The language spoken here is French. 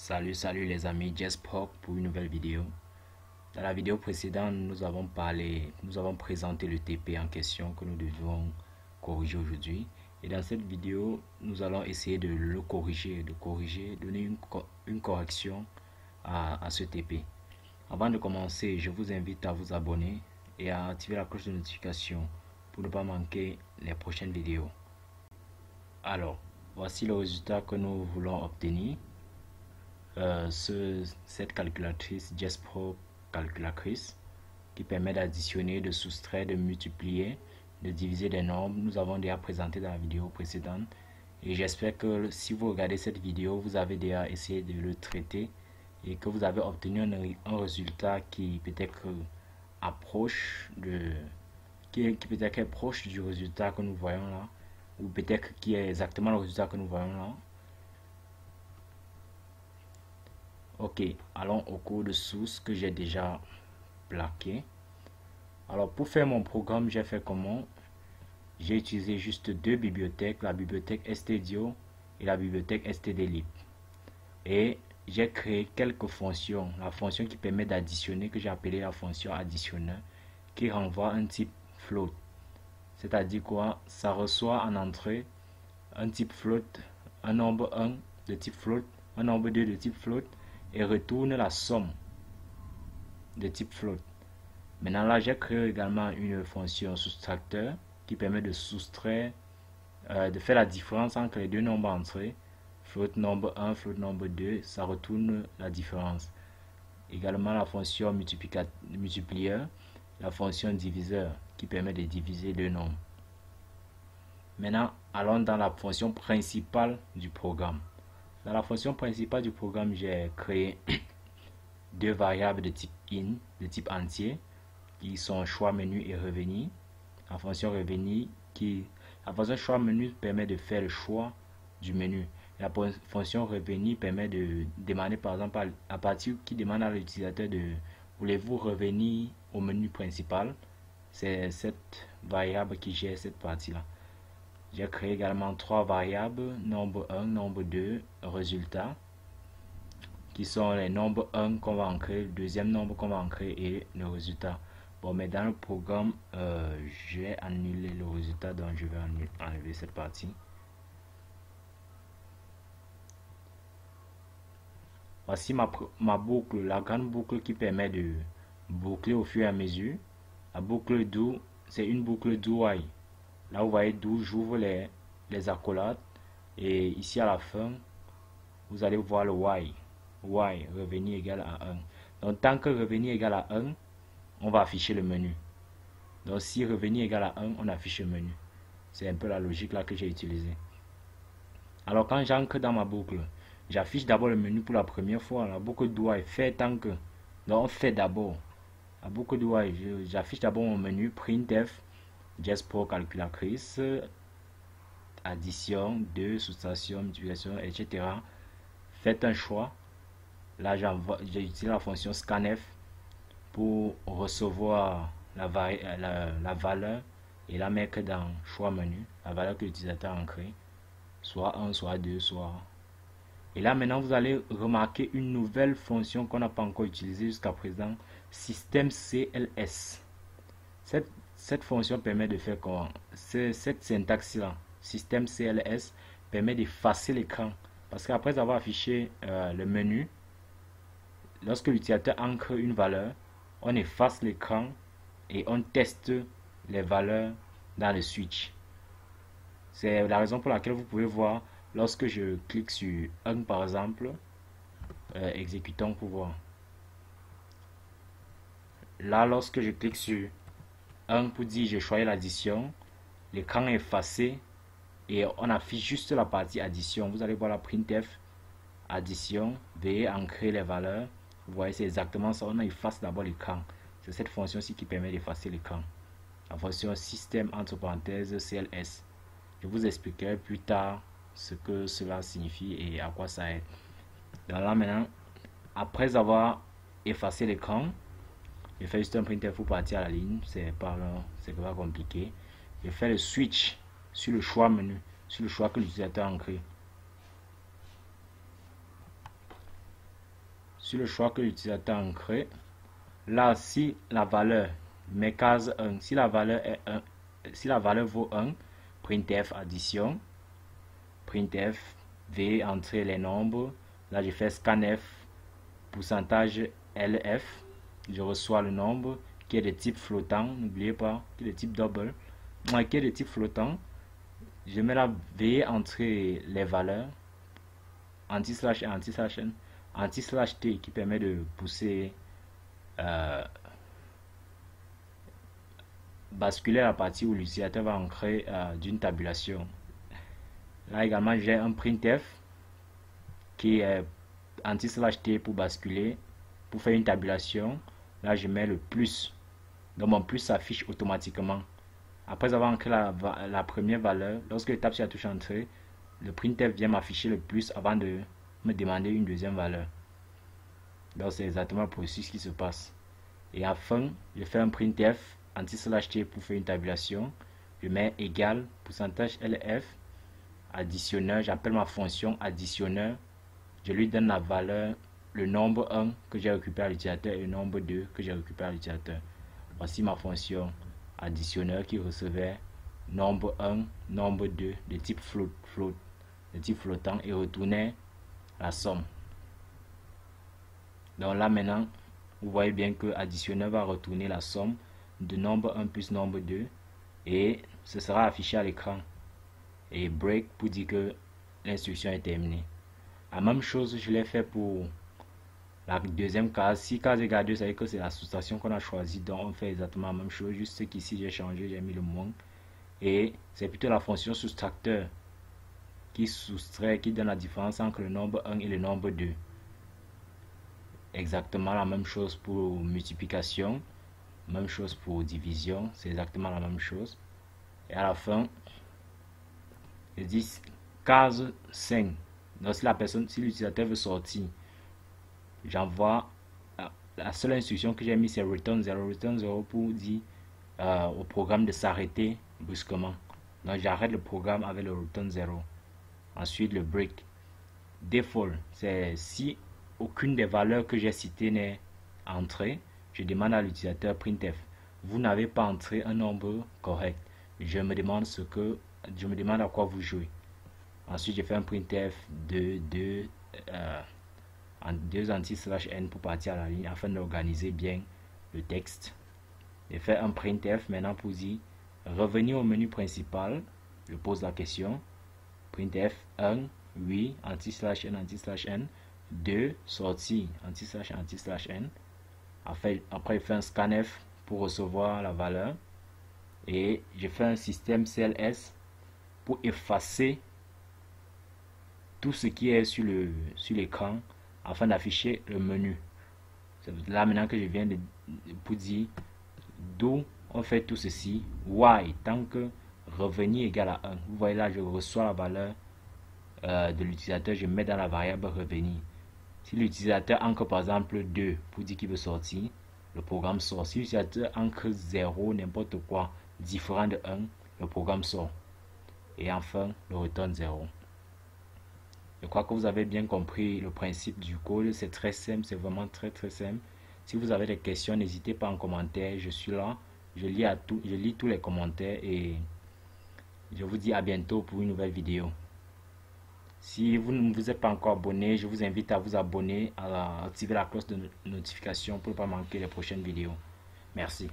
Salut les amis, Jesprop pour une nouvelle vidéo. Dans la vidéo précédente, nous avons présenté le TP en question que nous devons corriger aujourd'hui. Et dans cette vidéo, nous allons essayer de le corriger, donner une correction à ce TP. Avant de commencer, je vous invite à vous abonner et à activer la cloche de notification pour ne pas manquer les prochaines vidéos. Alors, voici le résultat que nous voulons obtenir. Cette calculatrice Jesprop calculatrice qui permet d'additionner, de soustraire, de multiplier, de diviser des nombres, nous avons déjà présenté dans la vidéo précédente, et j'espère que si vous regardez cette vidéo, vous avez déjà essayé de le traiter et que vous avez obtenu un résultat qui peut-être approche qui peut-être est proche du résultat que nous voyons là, ou peut-être qui est exactement le résultat que nous voyons là. Ok, allons au code source que j'ai déjà plaqué. Alors pour faire mon programme, j'ai fait comment? J'ai utilisé juste deux bibliothèques, la bibliothèque stdio et la bibliothèque stdlib. Et j'ai créé quelques fonctions. La fonction qui permet d'additionner, que j'ai appelée la fonction additionneur, qui renvoie un type float. C'est-à-dire quoi? Ça reçoit en entrée un type float, un nombre 1 de type float, un nombre 2 de type float, et retourne la somme de type float. Maintenant là, j'ai créé également une fonction soustracteur qui permet de soustraire, de faire la différence entre les deux nombres entrés, float nombre 1, float nombre 2, ça retourne la différence. Également la fonction multiplieur, la fonction diviseur qui permet de diviser deux nombres. Maintenant, allons dans la fonction principale du programme. Dans la fonction principale du programme, j'ai créé deux variables de type in, de type entier, qui sont choix menu et revenu. La fonction revenu la fonction choix menu permet de faire le choix du menu. La fonction revenu permet de demander par exemple à partir qui demande à l'utilisateur de voulez-vous revenir au menu principal. C'est cette variable qui gère cette partie-là. J'ai créé également trois variables, nombre 1, nombre 2, résultat, qui sont les nombres 1 qu'on va ancrer, le deuxième nombre qu'on va ancrer et le résultat. Bon, mais dans le programme, je vais annuler le résultat, donc je vais enlever cette partie. Voici ma boucle, la grande boucle qui permet de boucler au fur et à mesure. La boucle do, c'est une boucle do while. Là, vous voyez d'où j'ouvre les accolades. Et ici, à la fin, vous allez voir le while. While, revenu égal à 1. Donc, tant que revenu égal à 1, on va afficher le menu. Donc, si revenu égal à 1, on affiche le menu. C'est un peu la logique là que j'ai utilisée. Alors, quand j'ancre dans ma boucle, j'affiche d'abord le menu pour la première fois. La boucle do while fait tant que. Donc, on fait d'abord. La boucle do while, j'affiche d'abord mon menu printf. Jesprop calculatrice, addition, 2, soustraction, multiplication, etc. Faites un choix. Là, j'utilise la fonction scanf pour recevoir la valeur et la mettre dans choix menu, la valeur que l'utilisateur a ancrée, soit 1, soit 2, soit... Et là, maintenant, vous allez remarquer une nouvelle fonction qu'on n'a pas encore utilisée jusqu'à présent, système CLS. Cette fonction permet de faire comment? Cette syntaxe-là, système CLS, permet d'effacer l'écran. Parce qu'après avoir affiché le menu, lorsque l'utilisateur ancre une valeur, on efface l'écran et on teste les valeurs dans le switch. C'est la raison pour laquelle vous pouvez voir, lorsque je clique sur 1 par exemple, exécutons pour voir. Là, lorsque je clique sur 1 pour dire j'ai choisi l'addition, l'écran est effacé et on affiche juste la partie addition. Vous allez voir la printf addition, veuillez ancrer les valeurs. Vous voyez, c'est exactement ça. On efface d'abord l'écran. C'est cette fonction-ci qui permet d'effacer l'écran. La fonction système entre parenthèses CLS. Je vous expliquerai plus tard ce que cela signifie et à quoi ça aide. Donc là maintenant, après avoir effacé l'écran, je fais juste un printf pour partir à la ligne, c'est pas compliqué. Je fais le switch sur le choix menu, sur le choix que l'utilisateur a ancré. sur le choix que l'utilisateur a ancré. Là, si la valeur, mes cases 1, si la valeur est 1, si la valeur vaut 1, printf addition, printf, veuillez entrer les nombres. Là, je fais scanf, pourcentage LF, je reçois le nombre qui est de type flottant, n'oubliez pas, qui est de type double, qui est de type flottant. Je mets là, veuillez entrer les valeurs, anti-slash n, anti-slash n, anti-slash t qui permet de pousser, basculer la partie où l'utilisateur va ancrer d'une tabulation. Là également, j'ai un printf qui est anti-slash t pour basculer, pour faire une tabulation. Là, je mets le plus. Donc, mon plus s'affiche automatiquement. Après avoir ancré la première valeur, lorsque je tape sur la touche entrée, le printf vient m'afficher le plus avant de me demander une deuxième valeur. Donc, c'est exactement le processus qui se passe. Et enfin, je fais un printf anti-slash t pour faire une tabulation. Je mets égal pourcentage LF additionneur. J'appelle ma fonction additionneur. Je lui donne la valeur, le nombre 1 que j'ai récupéré à l'utilisateur et le nombre 2 que j'ai récupéré à l'utilisateur. Voici ma fonction additionneur qui recevait nombre 1, nombre 2 de type de type flottant et retournait la somme. Donc là maintenant, vous voyez bien que additionneur va retourner la somme de nombre 1 plus nombre 2 et ce sera affiché à l'écran. Et break pour dire que l'instruction est terminée. La même chose, je l'ai fait pour la deuxième case. Si case égale 2, ça veut dire que c'est la soustraction qu'on a choisie. Donc on fait exactement la même chose. Juste qu'ici j'ai changé, j'ai mis le moins. Et c'est plutôt la fonction soustracteur qui soustrait, qui donne la différence entre le nombre 1 et le nombre 2. Exactement la même chose pour multiplication. Même chose pour division. C'est exactement la même chose. Et à la fin, je dis case 5. Donc si l'utilisateur veut sortir, j'envoie la seule instruction que j'ai mis, c'est return 0. Return 0 pour dire au programme de s'arrêter brusquement. Donc j'arrête le programme avec le return 0. Ensuite le break. Default, c'est si aucune des valeurs que j'ai citées n'est entrée, je demande à l'utilisateur printf. Vous n'avez pas entré un nombre correct. Je me demande à quoi vous jouez. Ensuite, je fais un printf de 2 anti-slash n pour partir à la ligne afin d'organiser bien le texte. Je fais un printf maintenant pour dire revenir au menu principal. Je pose la question. Printf 1, oui, anti-slash n, 2, sortie, anti-slash n. Après, je fais un scanf pour recevoir la valeur. Et je fais un système CLS pour effacer tout ce qui est sur l'écran afin d'afficher le menu. C'est là maintenant que je viens de pour dire d'où on fait tout ceci. Why, tant que revenir égale à 1. Vous voyez là, je reçois la valeur de l'utilisateur, je mets dans la variable revenir. Si l'utilisateur ancre par exemple 2 pour dire qu'il veut sortir, le programme sort. Si l'utilisateur ancre 0, n'importe quoi, différent de 1, le programme sort. Et enfin, le return 0. Je crois que vous avez bien compris le principe du code. C'est très simple, c'est vraiment très simple. Si vous avez des questions, n'hésitez pas en commentaire. Je suis là, je lis tous les commentaires et je vous dis à bientôt pour une nouvelle vidéo. Si vous ne vous êtes pas encore abonné, je vous invite à vous abonner, à activer la cloche de notification pour ne pas manquer les prochaines vidéos. Merci.